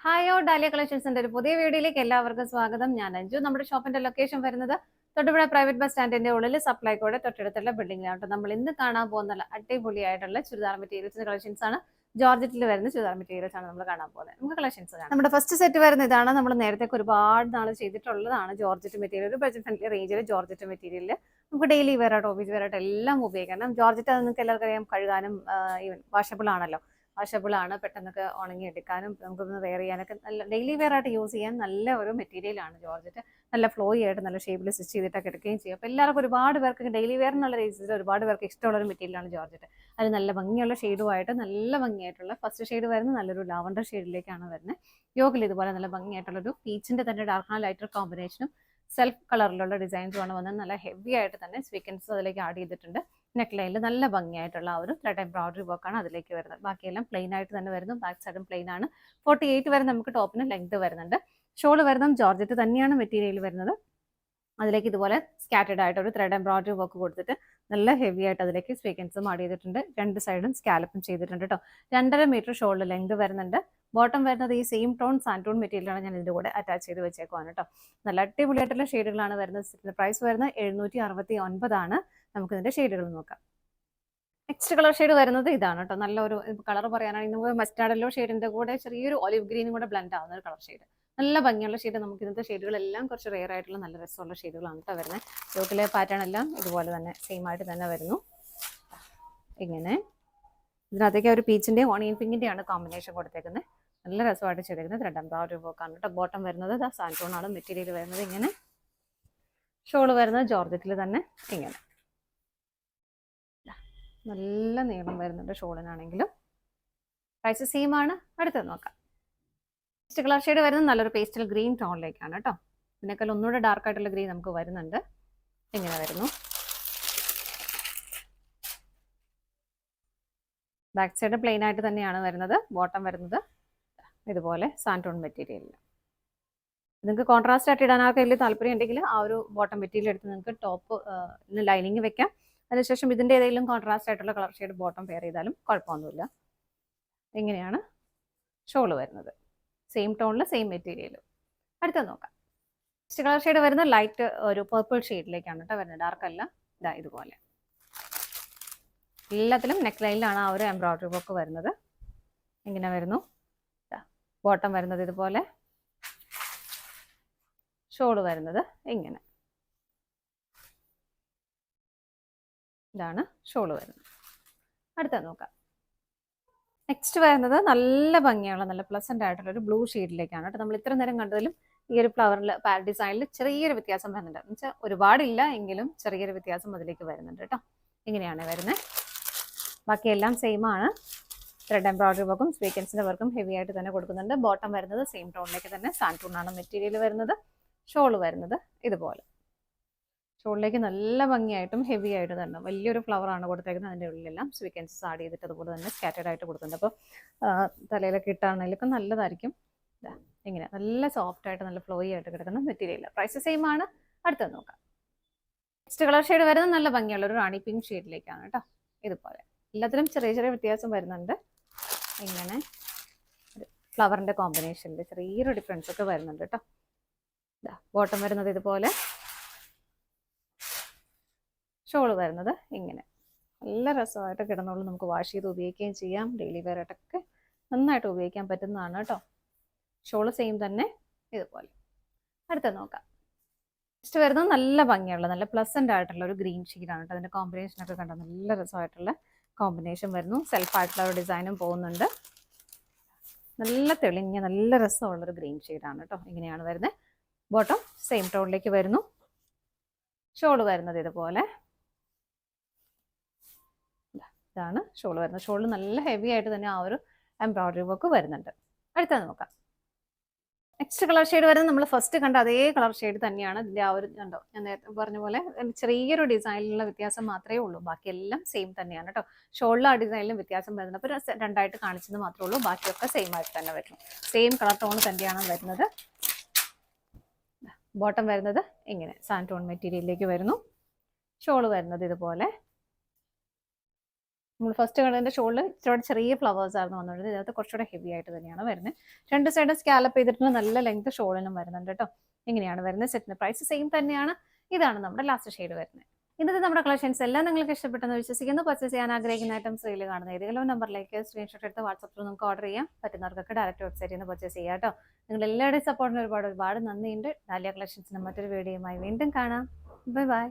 Hi ഓ dahlia കളക്ഷൻസിന്റെ ഒരു പുതിയ വീഡിയോയിലേക്ക് എല്ലാവർക്കും സ്വാഗതം. ഞാൻ അഞ്ജു. നമ്മുടെ ഷോപ്പിന്റെ ലൊക്കേഷൻ വരുന്നത് തൊടുപുഴ പ്രൈവറ്റ് ബസ് സ്റ്റാൻഡിന്റെ ഉള്ളിൽ സപ്ലൈകോടെ തൊട്ടടുത്തുള്ള ബിൽഡിംഗിലാണ്. നമ്മൾ ഇന്ന് കാണാൻ പോകുന്ന അടിപൊളിയായിട്ടുള്ള ചുരിദാർ മെറ്റീരിയൽസിന്റെ കളക്ഷൻസ് ആണ്. ജോർജറ്റിൽ വരുന്ന ചുരിദാർ മെറ്റീരിയൽസ് ആണ് നമ്മൾ കാണാൻ പോകുന്നത്. നമുക്ക് കളക്ഷൻസ് കാണാം. നമ്മുടെ ഫസ്റ്റ് സെറ്റ് വരുന്ന ഇതാണ്. നമ്മൾ നേരത്തെ ഒരുപാട് നാൾ ചെയ്തിട്ടുള്ളതാണ്. ജോർജറ്റ് മെറ്റീരിയൽ, ഒരു ബഡ്ജറ്റ് ഫ്രണ്ട്ലി റേഞ്ചിൽ ജോർജറ്റ് മെറ്റീരിയൽ നമുക്ക് ഡെയിലി വെയർ ആയിട്ട് ഓഫീസ് വെയർ ആയിട്ട് എല്ലാം ഉപയോഗിക്കണം. ജോർജറ്റ് നിങ്ങൾക്ക് എല്ലാവർക്കും അറിയാം, കഴുകാനും ഈവൻ വാഷബിൾ ആണല്ലോ. വാഷബിൾ ആണ്, പെട്ടെന്നൊക്കെ ഉണങ്ങി എടുക്കാനും നമുക്കൊന്ന് വെയർ ചെയ്യാനൊക്കെ നല്ല ഡെയിലി വെയർ ആയിട്ട് യൂസ് ചെയ്യാൻ നല്ല ഒരു മെറ്റീരിയലാണ് ജോർജറ്റ്. നല്ല ഫ്ലോയി ആയിട്ട് നല്ല ഷേപ്പിൽ സ്റ്റിച്ച് ചെയ്തിട്ടൊക്കെ എടുക്കുകയും ചെയ്യും. അപ്പോൾ എല്ലാവർക്കും ഒരുപാട് പേർക്ക് ഡെയിലി വെയർ എന്നുള്ള രീതിയിൽ ഒരുപാട് പേർക്ക് ഇഷ്ടമുള്ള ഒരു മെറ്റീരിയലാണ് ജോർജറ്റ്. അത് നല്ല ഭംഗിയുള്ള ഷെയ്ഡുമായിട്ട് നല്ല ഭംഗിയായിട്ടുള്ള ഫസ്റ്റ് ഷെയ്ഡ് വരുന്നത് നല്ലൊരു ലാവണ്ടർ ഷെയ്ഡിലേക്കാണ് വരുന്നത്. യോഗിൽ ഇതുപോലെ നല്ല ഭംഗിയായിട്ടുള്ളൊരു പീച്ചിന്റെ തന്നെ ഡാർക്ക് ആൻഡ് ലൈറ്റർ കോമ്പിനേഷനും സെൽഫ് കളറിലുള്ള ഡിസൈൻസുമാണ് വന്നത്. നല്ല ഹെവി ആയിട്ട് തന്നെ സ്വീക്കൻസ് അതിലേക്ക് ആഡ് ചെയ്തിട്ടുണ്ട്. നെക്ക് ലൈനിൽ നല്ല ഭംഗിയായിട്ടുള്ള ഒരു ത്രെഡ് എംബ്രോയിഡറി വർക്കാണ് അതിലേക്ക് വരുന്നത്. ബാക്കിയെല്ലാം പ്ലെയിൻ ആയിട്ട് തന്നെ വരുന്നു. ബാക്ക് സൈഡും പ്ലെയിൻ ആണ്. 48 വരെ നമുക്ക് ടോപ്പിന് ലെങ്ത് വരുന്നുണ്ട്. ഷോൾ വരുന്നത് ജോർജറ്റ് തന്നെയാണ് മെറ്റീരിയൽ വരുന്നത്. അതിലേക്ക് ഇതുപോലെ സ്കാറ്റേഡ് ആയിട്ട് ഒരു ത്രെഡ് എംബ്രോയിഡറി വർക്ക് കൊടുത്തിട്ട് നല്ല ഹെവി ആയിട്ട് അതിലേക്ക് സ്വീക്കൻസും ആഡ് ചെയ്തിട്ടുണ്ട്. രണ്ട് സൈഡും സ്കാലപ്പും ചെയ്തിട്ടുണ്ട് കേട്ടോ. 2.5 മീറ്റർ ഷോളിൽ ലെങ്ത് വരുന്നുണ്ട്. ബോട്ടം വരുന്നത് ഈ സെയിം ടോൺ സാൻഡൂൺ മെറ്റീരിയലാണ് ഞാൻ ഇതിൻ്റെ കൂടെ അറ്റാച്ച് ചെയ്ത് വെച്ചേക്കുവാണ് കേട്ടോ. നല്ല അടിപൊളിയായിട്ടുള്ള ഷെയ്ഡുകളാണ് വരുന്നത്. പ്രൈസ് വരുന്നത് 769 ആണ്. നമുക്ക് ഇതിന്റെ ഷെയ്ഡുകൾ നോക്കാം. നെക്സ്റ്റ് കളർ ഷെയ്ഡ് വരുന്നത് ഇതാണ് കേട്ടോ. നല്ലൊരു കളർ പറയാനാണെങ്കിൽ നമുക്ക് മസ്റ്റാർഡ് യെല്ലോ ഷെയ്ഡിന്റെ കൂടെ ചെറിയൊരു ഒലിവ് ഗ്രീനും കൂടെ ബ്ലെൻഡ് ആവുന്ന ഒരു കളർ ഷെയ്ഡ്. നല്ല ഭംഗിയുള്ള ഷെയ്ഡ്. നമുക്ക് ഇന്നത്തെ ഷെയ്ഡുകളെല്ലാം കുറച്ച് റെയർ ആയിട്ടുള്ള നല്ല രസമുള്ള ഷെയ്ഡുകളാണ് കേട്ടോ വരുന്നത്. യോക്കിലെ പാറ്റേൺ എല്ലാം ഇതുപോലെ തന്നെ സെയിം ആയിട്ട് തന്നെ വരുന്നു. ഇങ്ങനെ ഇതിനകത്തേക്ക് ഒരു പീച്ചിന്റെ ഓണിയൻ പിങ്കിന്റെയാണ് കോമ്പിനേഷൻ കൊടുത്തേക്കുന്നത്. നല്ല രസമായിട്ട് ചെയ്തേക്കുന്നത് ത്രെഡ് എംബ്രോയിഡറി വർക്കാണ് കേട്ടോ. ബോട്ടം വരുന്നത് സാൻഡൂൺ ആണ് മെറ്റീരിയൽ വരുന്നത്. ഇങ്ങനെ ഷോൾ വരുന്നത് ജോർജറ്റിൽ തന്നെ ഇങ്ങനെ നല്ല നീളം വരുന്നുണ്ട് ഷോളിനാണെങ്കിലും. പ്രൈസ് സെയിം ആണ്. അടുത്തത് നോക്കാം. നെക്സ്റ്റ് കളർ ഷെയ്ഡ് വരുന്നത് നല്ലൊരു പേസ്റ്റൽ ഗ്രീൻ ടോണിലേക്കാണ് കേട്ടോ. ഇതിനേക്കാൾ ഒന്നുകൂടെ ഡാർക്ക് ആയിട്ടുള്ള ഗ്രീൻ നമുക്ക് വരുന്നുണ്ട്. ഇങ്ങനെ വരുന്നു. ബാക്ക് സൈഡ് പ്ലെയിൻ ആയിട്ട് തന്നെയാണ് വരുന്നത്. ബോട്ടം വരുന്നത് ഇതുപോലെ സാൻഡൂൺ മെറ്റീരിയലിൽ. നിങ്ങൾക്ക് കോൺട്രാസ്റ്റ് ആയിട്ട് ഇടാൻ ആർക്കും വലിയ താല്പര്യം ഉണ്ടെങ്കിൽ ആ ഒരു ബോട്ടം മെറ്റീരിയൽ എടുത്ത് നിങ്ങൾക്ക് ടോപ്പ് ലൈനിങ് വെക്കാം. അതിനുശേഷം ഇതിൻ്റെ ഏതെങ്കിലും കോൺട്രാസ്റ്റ് ആയിട്ടുള്ള കളർ ഷെയ്ഡ് ബോട്ടം പെയർ ചെയ്താലും കുഴപ്പമൊന്നുമില്ല. ഇങ്ങനെയാണ് ഷോൾ വരുന്നത്. സെയിം ടോണിൽ സെയിം മെറ്റീരിയൽ. അടുത്ത നോക്കാം. നെക്സ്റ്റ് കളർ ഷെയ്ഡ് വരുന്നത് ലൈറ്റ് ഒരു പർപ്പിൾ ഷെയ്ഡിലേക്കാണ് കേട്ടോ വരുന്നത്. ഡാർക്ക് അല്ല. ഇതാ ഇതുപോലെ എല്ലാത്തിലും നെക്ക് ലൈനിലാണ് ആ ഒരു എംബ്രോയിഡറി വർക്ക് വരുന്നത്. ഇങ്ങനെ വരുന്നു. ബോട്ടം വരുന്നത് ഇതുപോലെ. ഷോൾ വരുന്നത് ഇങ്ങനെ. ഇതാണ് ഷോൾ വരുന്നത്. അടുത്ത നോക്കാം. നെക്സ്റ്റ് വരുന്നത് നല്ല ഭംഗിയുള്ള നല്ല പ്ലസന്റ് ആയിട്ടുള്ള ഒരു ബ്ലൂ ഷെയ്ഡിലേക്കാണ് കേട്ടോ. നമ്മൾ ഇത്ര നേരം കണ്ടതിലും ഈ ഒരു ഫ്ലവറിൽ ഡിസൈനിൽ ചെറിയൊരു വ്യത്യാസം വരുന്നുണ്ട്. എന്ന് വെച്ചാൽ ഒരുപാടില്ല എങ്കിലും ചെറിയൊരു വ്യത്യാസം അതിലേക്ക് വരുന്നുണ്ട് കേട്ടോ. ഇങ്ങനെയാണ് വരുന്നത്. ബാക്കിയെല്ലാം സെയിം ആണ്. ത്രെഡ് എംബ്രോയിഡറി വർക്കും സ്വീക്കൻസിന്റെ വർക്കും ഹെവി ആയിട്ട് തന്നെ കൊടുക്കുന്നുണ്ട്. ബോട്ടം വരുന്നത് സെയിം ടോണിലേക്ക് തന്നെ സാൻഡൂൺ ആണ് മെറ്റീരിയൽ വരുന്നത്. ഷോൾ വരുന്നത് ഇതുപോലെ. ഷോളിലേക്ക് നല്ല ഭംഗിയായിട്ടും ഹെവി ആയിട്ട് തന്നെ വലിയൊരു ഫ്ലവർ ആണ് കൊടുത്തേക്കുന്നത്. അതിൻ്റെ ഉള്ളിലെല്ലാം സ്വീക്കൻസസ് ആഡ് ചെയ്തിട്ട് അതുപോലെ തന്നെ സ്കാറ്റേഡ് ആയിട്ട് കൊടുക്കുന്നുണ്ട്. അപ്പോൾ തലയിലൊക്കെ ഇട്ടാണെങ്കിലൊക്കെ നല്ലതായിരിക്കും. ഇങ്ങനെ നല്ല സോഫ്റ്റ് ആയിട്ട് നല്ല ഫ്ലോയി ആയിട്ട് കിടക്കുന്ന മെറ്റീരിയൽ. പ്രൈസ് സെയിം ആണ്. അടുത്തത് നോക്കാം. നെക്സ്റ്റ് കളർ ഷെയ്ഡ് വരുന്നത് നല്ല ഭംഗിയുള്ള ഒരു റാണി പിങ്ക് ഷെയ്ഡിലേക്കാണ് കേട്ടോ. ഇതുപോലെ എല്ലാത്തിലും ചെറിയ ചെറിയ വ്യത്യാസം വരുന്നുണ്ട്. ഇങ്ങനെ ഒരു ഫ്ലവറിന്റെ കോമ്പിനേഷനിൽ ചെറിയൊരു ഡിഫറൻസ് ഒക്കെ വരുന്നുണ്ട് കേട്ടോ. ബോട്ടം വരുന്നത് ഇതുപോലെ. ഷോൾ വരുന്നത് ഇങ്ങനെ. നല്ല രസമായിട്ട് കിടന്നോളും. നമുക്ക് വാഷ് ചെയ്ത് ഉപയോഗിക്കുകയും ചെയ്യാം. ഡെയിലി വെയർ ആയിട്ടൊക്കെ നന്നായിട്ട് ഉപയോഗിക്കാൻ പറ്റുന്നതാണ് കേട്ടോ. ഷോൾ സെയിം തന്നെ ഇതുപോലെ. അടുത്ത നോക്കാം. നെക്സ്റ്റ് വരുന്നത് നല്ല ഭംഗിയുള്ള നല്ല പ്ലസന്റ് ആയിട്ടുള്ള ഒരു ഗ്രീൻ ഷെയ്ഡാണ് കേട്ടോ. അതിന്റെ കോമ്പിനേഷൻ ഒക്കെ കണ്ടോ നല്ല രസമായിട്ടുള്ള കോമ്പിനേഷൻ വരുന്നു. സെൽഫ് ആയിട്ടുള്ള ഒരു ഡിസൈനും പോകുന്നുണ്ട്. നല്ല തെളിഞ്ഞ നല്ല രസമുള്ളൊരു ഗ്രീൻ ഷെയ്ഡാണ് കേട്ടോ. ഇങ്ങനെയാണ് വരുന്നത്. ബോട്ടം സെയിം ടോണിലേക്ക് വരുന്നു. ഷോൾ വരുന്നത് ഇതുപോലെ. ഇതാണ് ഷോൾ വരുന്നത്. ഷോൾ നല്ല ഹെവി ആയിട്ട് തന്നെ ആ ഒരു എംബ്രോയിഡറി വർക്ക് വരുന്നുണ്ട്. അടുത്തത് നോക്കാം. നെക്സ്റ്റ് കളർ ഷെയ്ഡ് വരുന്നത് നമ്മൾ ഫസ്റ്റ് കണ്ട അതേ കളർ ഷെയ്ഡ് തന്നെയാണ്. ഇതിൻ്റെ ആ ഒരു കണ്ടോ ഞാൻ നേരത്തെ പറഞ്ഞ പോലെ ചെറിയൊരു ഡിസൈനിലുള്ള വ്യത്യാസം മാത്രമേ ഉള്ളൂ. ബാക്കിയെല്ലാം സെയിം തന്നെയാണ് കേട്ടോ. ഷോളിലും ആ ഡിസൈനിലും വ്യത്യാസം വരുന്നത്. അപ്പോൾ രണ്ടായിട്ട് കാണിച്ചത് മാത്രമേ ഉള്ളൂ. ബാക്കിയൊക്കെ സെയിം ആയിട്ട് തന്നെ വരുന്നു. സെയിം കളർ ടോൺ തന്നെയാണ് വരുന്നത്. ബോട്ടം വരുന്നത് ഇങ്ങനെ സാൻഡ് ടോൺ മെറ്റീരിയലിലേക്ക് വരുന്നു. ഷോൾ വരുന്നത് ഇതുപോലെ. നമ്മൾ ഫസ്റ്റ് കണ്ടതിന്റെ ഷോളിൽ ഇച്ചിരി ചെറിയ ഫ്ലവേഴ്സ് ആയിരുന്നു വന്നിട്ടുണ്ട്. ഇതിനകത്ത് കുറച്ചുകൂടെ ഹെവി ആയിട്ട് തന്നെയാണ് വരുന്നത്. രണ്ട് സൈഡും സ്കാലപ്പ് ചെയ്തിട്ട് നല്ല ലെങ്ത് ഷോളിനും വരുന്നുണ്ട് കേട്ടോ. ഇങ്ങനെയാണ് വരുന്നത്. സെറ്റിന്റെ പ്രൈസ് സെയിം തന്നെയാണ്. ഇതാണ് നമ്മുടെ ലാസ്റ്റ് ഷെയ്ഡ് വരുന്നത്. ഇന്നത്തെ നമ്മുടെ കളക്ഷൻസ് എല്ലാം നിങ്ങൾക്ക് ഇഷ്ടപ്പെട്ടെന്ന് വിശ്വസിക്കുന്നു. പർച്ചേസ് ചെയ്യാൻ ആഗ്രഹിക്കുന്ന ഐറ്റംസ് റീൽ കാണുന്ന ഏതെങ്കിലും നമ്പറിലേക്ക് സ്ക്രീൻഷോട്ട് എടുത്ത് വാട്സപ്പിൽ നിങ്ങൾക്ക് ഓർഡർ ചെയ്യാം. പറ്റുന്നവർക്കൊക്കെ ഡയറക്റ്റ് വെബ്സൈറ്റിൽ നിന്ന് പർച്ചേസ് ചെയ്യാം കേട്ടോ. നിങ്ങൾ എല്ലാവരുടെയും സപ്പോർട്ടിന് ഒരുപാട് നന്ദിയുണ്ട്. ഡാലിയ കളക്ഷൻസിന്റെ മറ്റൊരു വീഡിയോയുമായി വീണ്ടും കാണാം. Bye bye.